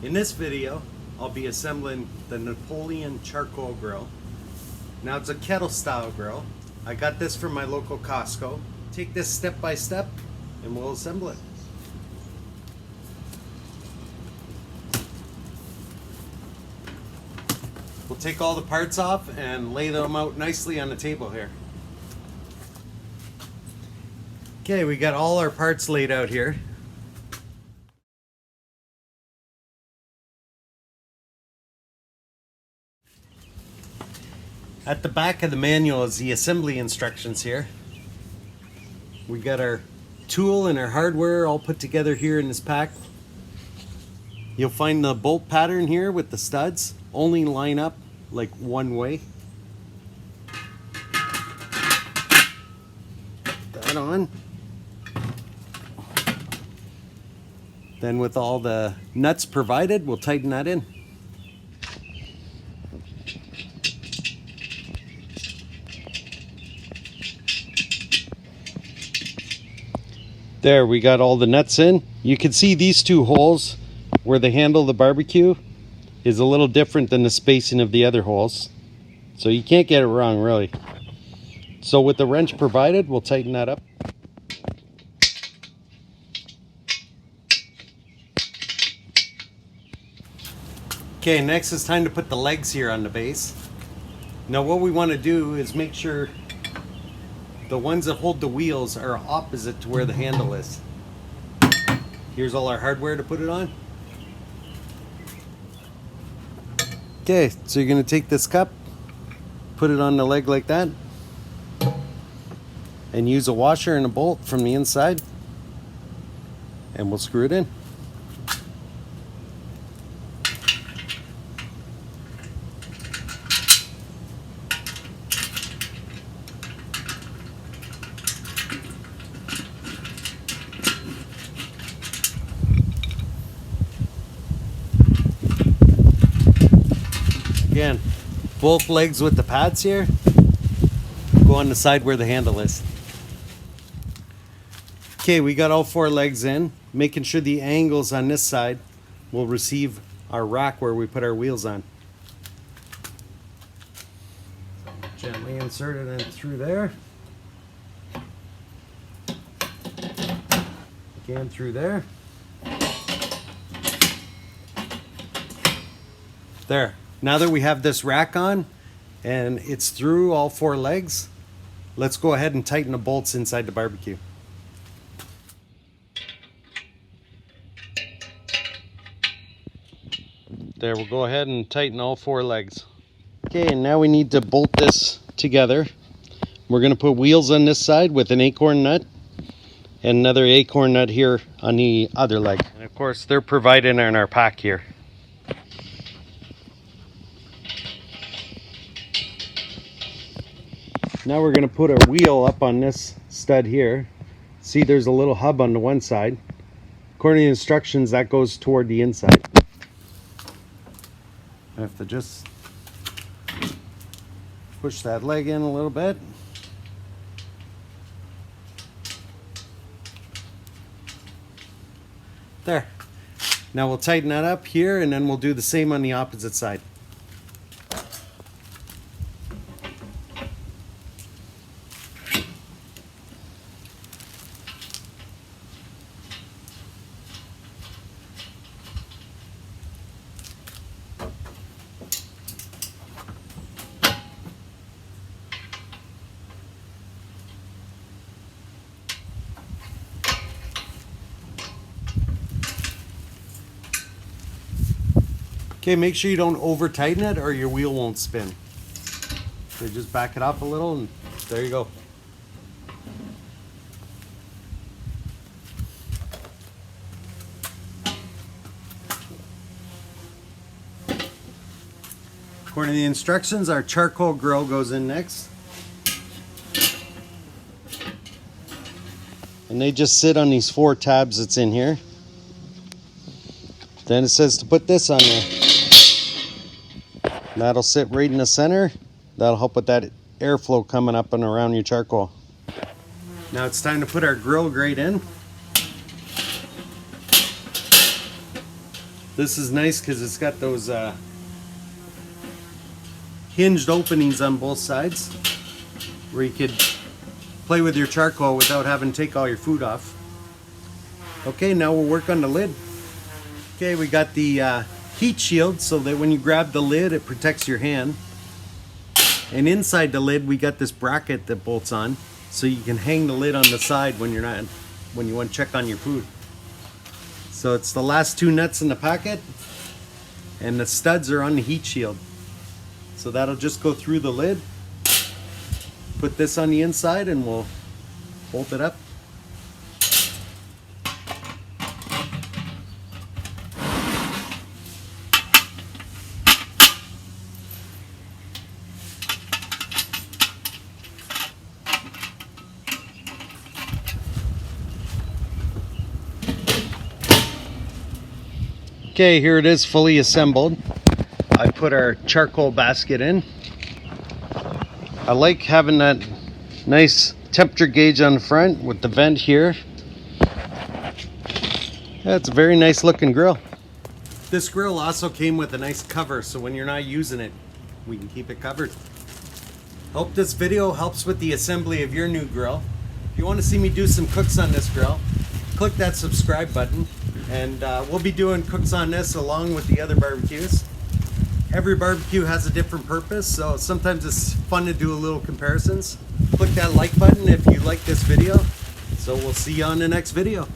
In this video, I'll be assembling the Napoleon charcoal grill. Now it's a kettle style grill. I got this from my local Costco. Take this step by step and we'll assemble it. We'll take all the parts off and lay them out nicely on the table here. Okay, we got all our parts laid out here. At the back of the manual is the assembly instructions here. We got our tool and our hardware all put together here in this pack. You'll find the bolt pattern here with the studs only line up like one way. Put that on. Then with all the nuts provided, we'll tighten that in. There, we got all the nuts in. You can see these two holes where they handle the barbecue is a little different than the spacing of the other holes. So you can't get it wrong, really. So with the wrench provided, we'll tighten that up. Okay, next it's time to put the legs here on the base. Now what we want to do is make sure the ones that hold the wheels are opposite to where the handle is. Here's all our hardware to put it on. Okay, so you're going to take this cup, put it on the leg like that, and use a washer and a bolt from the inside, and we'll screw it in. Again, both legs with the pads here go on the side where the handle is. Okay, we got all four legs in, making sure the angles on this side will receive our rack where we put our wheels on. Gently insert it in through there. Again through there. There. Now that we have this rack on and it's through all four legs, let's go ahead and tighten the bolts inside the barbecue. There, we'll go ahead and tighten all four legs. Okay, and now we need to bolt this together. We're going to put wheels on this side with an acorn nut and another acorn nut here on the other leg. And of course, they're provided in our pack here. Now we're going to put a wheel up on this stud here. See, there's a little hub on the one side. According to the instructions, that goes toward the inside. I have to just push that leg in a little bit. There. Now we'll tighten that up here and then we'll do the same on the opposite side. Okay, make sure you don't over tighten it or your wheel won't spin. So just back it up a little and there you go. According to the instructions, our charcoal grill goes in next. And they just sit on these four tabs that's in here. Then it says to put this on there. That'll sit right in the center. That'll help with that airflow coming up and around your charcoal. Now it's time to put our grill grate in. This is nice because it's got those hinged openings on both sides where you could play with your charcoal without having to take all your food off. Okay, now we'll work on the lid. Okay, we got the heat shield so that when you grab the lid it protects your hand. And inside the lid we got this bracket that bolts on so you can hang the lid on the side when you want to check on your food. So it's the last two nuts in the packet, and the studs are on the heat shield. So that'll just go through the lid. Put this on the inside and we'll bolt it up. Okay, here it is fully assembled. I put our charcoal basket in. I like having that nice temperature gauge on the front with the vent here. That's a very nice looking grill. This grill also came with a nice cover, so when you're not using it, we can keep it covered. Hope this video helps with the assembly of your new grill. If you want to see me do some cooks on this grill, click that subscribe button, and we'll be doing cooks on this along with the other barbecues. Every barbecue has a different purpose, so sometimes it's fun to do a little comparisons. Click that like button if you like this video. So we'll see you on the next video.